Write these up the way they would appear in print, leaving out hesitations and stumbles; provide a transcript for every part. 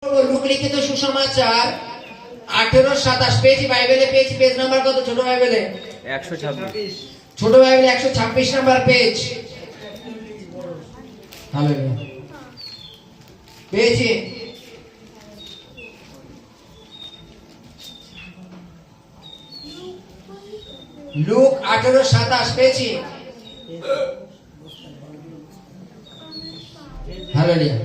লোকলিখিত সুসমাচার 1827 পেয়েছি, বাইবেলে পেয়েছি। পেজ নাম্বার কত ছোট বাইবেলে? 126। ছোট বাইবেলে 126 নাম্বার পেজ। হালেলুয়া, পেয়েছি। লুক 18:27 পেয়েছি। হালেলুয়া।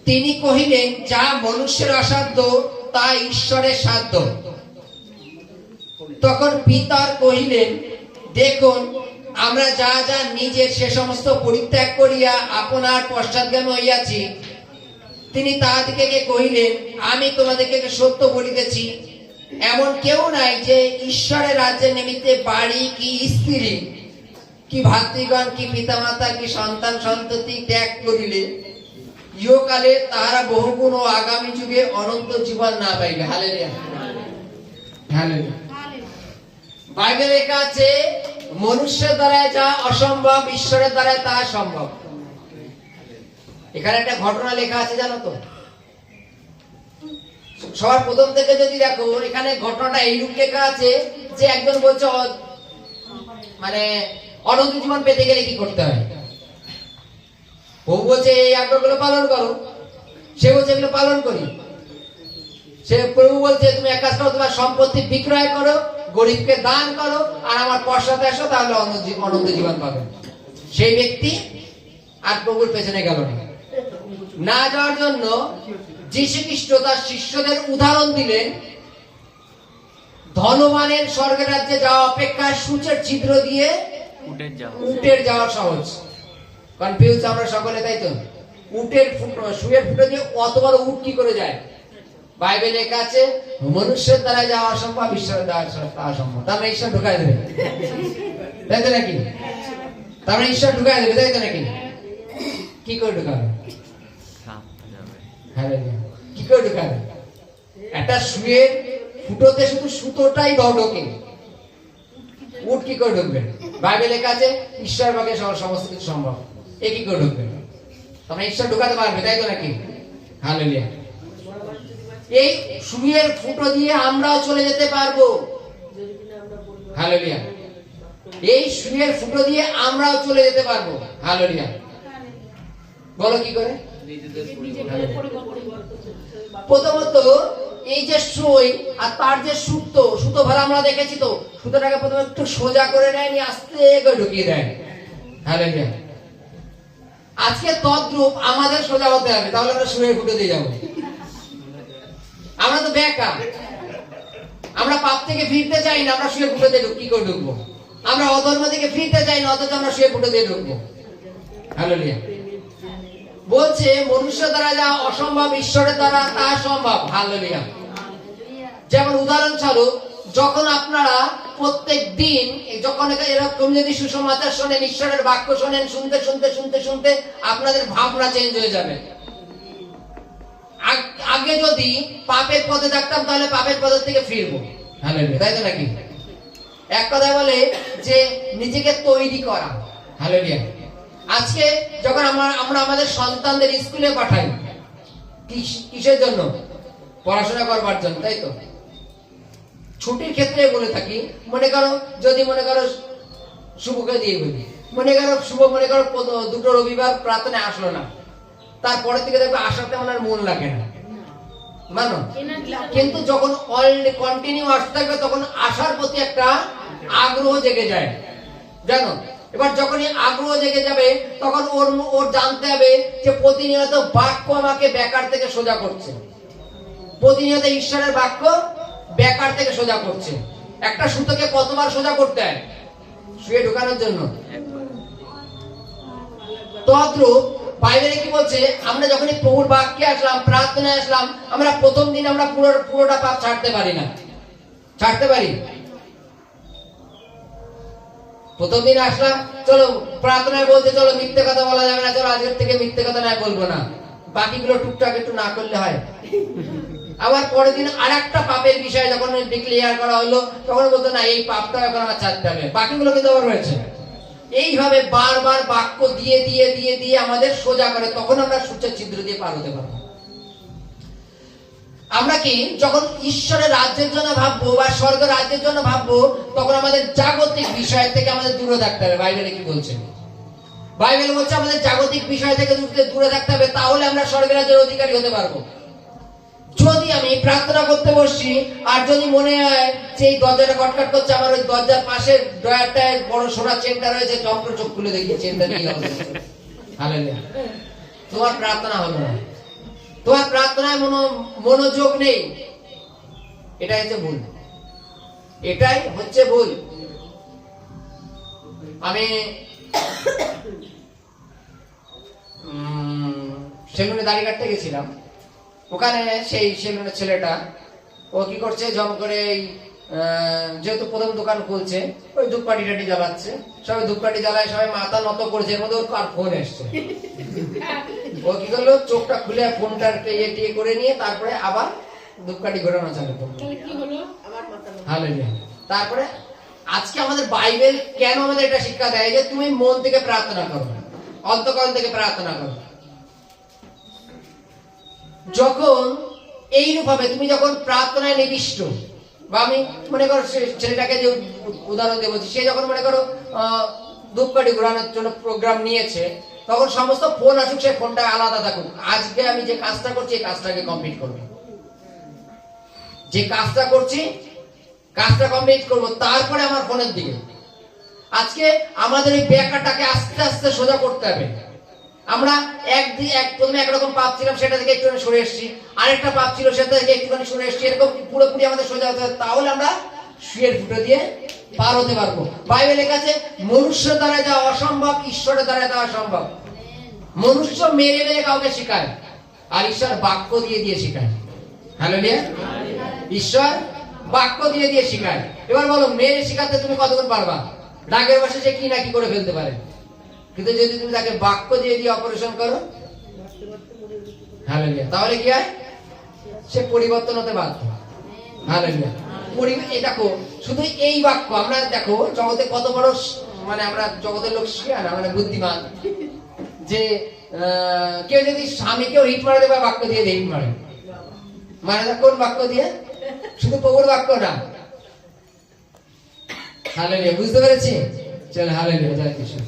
তিনি কহিলেন, যা মনুষ্যের অসাধ্য তা ঈশ্বরের সাধ্য। তখন পিতর কহিলেন, দেখুন, আমরা যা যা নিজের সে সমস্ত পরিত্যাগ করিয়া আপনার পশ্চাৎগামী হইয়াছি। তিনি তাহাদিগকে কহিলেন, আমি তোমাদেরকে সত্য বলিতেছি, এমন কেউ নাই যে ঈশ্বরের রাজ্যের নিমিত্তে বাড়ি কি স্ত্রী কি ভাতৃগণ কি পিতামাতা কি সন্তান সন্ততি ত্যাগ করিলে ইহকালে তাহারা বহুগুণ ও আগামী যুগে অনন্ত জীবন না পাইবে। Hallelujah, hallelujah. বাইবেলে লেখা আছে, মনুষ্যের দ্বারা যা অসম্ভব ঈশ্বরের দ্বারা তা সম্ভব। এখানে একটা ঘটনা লেখা আছে, জানো তো? সবার প্রথম থেকে যদি দেখো, এখানে ঘটনাটা এইরূপ লেখা আছে যে একজন বলছে মানে অনন্ত জীবন পেতে গেলে কি করতে হয়? প্রভু বলছে এই আজ্ঞাগুলো পালন করো। সে বলছে এগুলো পালন করি। সে প্রভু বলছে তুমি এক কাজ করো, তোমার সম্পত্তি বিক্রয় করো, গরিবকে দান করো, আর আমার পশ্চাতে এসো, তাহলে অনন্ত জীবন পাবে। সেই ব্যক্তি আর প্রভুর পেছনে গেল না যাওয়ার জন্য যীশু খ্রিস্ট তার শিষ্যদের উদাহরণ দিলেন, ধনবানের স্বর্গের রাজ্যে যাওয়া অপেক্ষা সূচের ছিদ্র দিয়ে উটের যাওয়া সহজ। কনফিউজ আমরা সকলে, তাই তো? উটের সুয়ের ফুটো দিয়ে অত বড় উট কি করে যায়? বাইবেলে লেখা আছে, মনুষ্যের দ্বারা যাওয়া অসম্ভব, ঈশ্বরের দ্বারা তা সম্ভব। তার মানে ঈশ্বর ঢুকায় দেবে, তাই তো নাকি? তার মানে ঈশ্বর ঢুকায় দেবে, তাই তো নাকি? কি করে ঢুকাবে? কি করে ঢুকাবে? একটা সুয়ের ফুটোতে শুধু সুতোটাই ঢোকে, উট কি করে ঢুকবে? বাইবেলে লেখা আছে ঈশ্বরের পক্ষে সমস্ত কিছু সম্ভব। এ কি করে ঢুকবে? তোমরা ঈশ্বর ঢুকাতে পারবে, তাই তো নাকি? হালেলুয়া। এই সুয়ের ফুটো দিয়ে আমরাও চলে যেতে পারবো। হালেলুয়া। এই সুয়ের ফুটো দিয়ে আমরাও চলে যেতে পারবো। হালেলুয়া। বলো কি করে? প্রথমত এই যে সুই আর তার যে সুতো ভাড়া আমরা দেখেছি তো, সুতোটাকে প্রথমে একটু সোজা করে নেয়নি, আস্তে করে ঢুকিয়ে দেয়। হালেলুয়া। আজকে তদ্রূপ আমাদের সোজা হতে হবে, তাহলে আমরা সুয়ের ফুটো দিয়ে যাবো। আমরা তো বেকার, আমরা পাপ থেকে ফিরতে চাই না, আমরা শুয়ে ফুটো দিয়ে কি করে ঢুকবো? আমরা অধর্ম থেকে ফিরতে চাই না, অথচ আমরা শুয়ে ফুটো দিয়ে ঢুকবো। হালেলুয়া। বলছে মনুষ্য দ্বারা যা অসম্ভব ঈশ্বরের দ্বারা তা সম্ভব। হালেলুয়া। যেমন উদাহরণস্বরূপ, যখন আপনারা প্রত্যেক দিন যখন এরকম যদি সুসমাচার শোনেন, ঈশ্বরের বাক্য শোনেন, শুনতে শুনতে শুনতে শুনতে আপনাদের ভাবনা চেঞ্জ হয়ে যাবে। আগে যদি পাপের পথে থাকতাম, তাহলে পাপের পথ থেকে ফিরবো। হালেলুয়া, তাই তো নাকি? এক কথা বলে যে নিজেকে তৈরি করা। হালেলুয়া। আজকে যখন আমরা আমাদের সন্তানদের স্কুলে পাঠাই, কিসের জন্য? পড়াশোনা করবার জন্য, তাই তো? ছুটির ক্ষেত্রে বলে থাকি, মনে করো শুভকে দিয়ে বলি, শুভ দুটো রবিবার প্রার্থনায় আসলো না, তারপরে থেকে দেখবে আসাতে আমার মন লাগে না, মানো? কিন্তু যখন কন্টিনিউ আসতে থাকবে, তখন আসার প্রতি একটা আগ্রহ জেগে যায়, জানো? এবার যখনই আগ্রহ জেগে যাবে, তখন ওর জানতে হবে যে প্রতিনিয়ত বাক্য আমাকে বেকার থেকে সোজা করছে। প্রতিনিয়ত ঈশ্বরের বাক্য বেকার থেকে সোজা করছে। একটা সুতোকে কতবার সোজা করতে হয়? শুয়ে ঢোকানোর জন্য। তদ্রূপ বাইবেলে কি বলছে, আমরা যখনই প্রভুর বাক্যে আসলাম, প্রার্থনায় আসলাম, আমরা প্রথম দিন আমরা পুরোটা পাপ ছাড়তে পারি না। ছাড়তে পারি? প্রথম দিন আসলাম, চলো প্রার্থনায় বলতে, চলো মিথ্যে কথা বলা যাবে না, চলো আজকের থেকে মিথ্যে কথা নাই বলবো না, বাকিগুলো টুকটাক একটু না করলে হয়। আবার পরের দিন আরেকটা পাপের বিষয় যখন ডিক্লেয়ার করা হলো, তখন বলতো না এই পাপটা এখন আমার ছাড়তে হবে, বাকিগুলো কিন্তু আবার রয়েছে। এইভাবে বারবার বাক্য দিয়ে দিয়ে দিয়ে দিয়ে আমাদের সোজা করে, তখন আমরা সূর্যের ছিদ্র দিয়ে পার হতে পারবো। আমরা কি যখন ঈশ্বরের রাজ্যের জন্য ভাববো বা স্বর্গ রাজ্যের জন্য ভাববো, তখন আমাদের জাগতিক বিষয় থেকে আমাদের দূরে থাকতে হবে। বাইবেলে কি বলছে? বাইবেল বলছে আমাদের জাগতিক বিষয় থেকে দূরে থাকতে হবে, তাহলে আমরা স্বর্গের রাজ্যের অধিকারী হতে পারবো। যদি আমি প্রার্থনা করতে বসছি আর যদি মনে হয় যে এই দরজাটা কটকট করছে, আমার ওই দরজার পাশের ড্রয়ারটায় বড় সোনার চেনটা রয়েছে, চক্র চোখ খুলে দেখি চেনটা নিয়ে গেল, হালেলুয়া, তোমার প্রার্থনা হলো না, তোমার প্রার্থনায় মনোযোগ নেই। এটাই হচ্ছে ভুল, এটাই হচ্ছে ভুল। আমি সেলুনে দাড়ি কাটতে গেছিলাম, ওখানে সেই সেলুনের ছেলেটা ও কি করছে, জম করে যেহেতু প্রথম দোকান খুলছে, ওই ধূপকাঠি টাটি জ্বালাচ্ছে, সবাই ধূপকাঠি জ্বালায়, সবাই মাথা নত করেছে, এর মধ্যে ওর কার ফোন এসছে। ও কি করলো, চোখটা খুলে ফোনটার টিয়ে করে নিয়ে তারপরে আবার ধূপকাঠি ঘোরানো চালু করলো। হালেলুয়া। তারপরে আজকে আমাদের বাইবেল কেন আমাদের এটা শিক্ষা দেয় যে তুমি মন থেকে প্রার্থনা করো, অন্তঃকরণ থেকে প্রার্থনা করো। যখন এইরূপ ভাবে তুমি যখন প্রার্থনায় নিবিষ্ট, বা আমি মনে করো ছেলেটাকে যে উদাহরণ দিয়ে বলছি, সে যখন মনে করো ধূপকাঠি ঘোরানোর জন্য প্রোগ্রাম নিয়েছে, তখন সমস্ত ফোন আসুক, সে ফোনটা আলাদা থাকুক, আজকে আমি যে কাজটা করছি এই কাজটাকে কমপ্লিট করবো, যে কাজটা করছি কাজটা কমপ্লিট করবো, তারপরে আমার ফোনের দিকে। আজকে আমাদের এই ব্যাখ্যাটাকে আস্তে আস্তে সোজা করতে হবে। আমরা প্রথমে একরকম পাপ ছিলাম, সেটা থেকে একটুখানি সরে এসেছি, আরেকটা পাপ ছিল সেটা থেকে একটুখানি সরে এসেছি, এরকম পুরোপুরি আমাদের সোজা হতে হবে, তাহলে আমরা শুয়ের ফুটো দিয়ে পার হতে পারবো। বাইবেলে লেখা আছে মনুষ্য দ্বারা যা অসম্ভব ঈশ্বরের দ্বারা তা সম্ভব। মনুষ্য মেরে মেরে কাউকে শিখায়, আর ঈশ্বর বাক্য দিয়ে দিয়ে শিখায়। হালেলুয়া। ঈশ্বর বাক্য দিয়ে দিয়ে শিখায়। এবার বলো, মেরে শিখাতে তুমি কতক্ষণ পারবা? ডাকের বসে সে কি না কি করে ফেলতে পারে, কিন্তু যদি তুমি তাকে বাক্য দিয়ে দিয়ে অপারেশন করো, হালেলুয়া, তাহলে কি হয়? সে পরিবর্তন হতে বাধ্য। হালেলুয়া। দেখো, শুধু এই বাক্য আমরা দেখো জগতে কত বড়, মানে আমরা জগতের লোক শিখায় না, মানে বুদ্ধিমান, যে কেউ যদি স্বামীকেও হিট মারে দেবে বাক্য দিয়ে হিট মারে, মানে কোন বাক্য দিয়ে? শুধু প্রভুর বাক্য না। হালেলুয়া, বুঝতে পেরেছি? চল, হালেলুয়া, জয় কৃষ্ণ।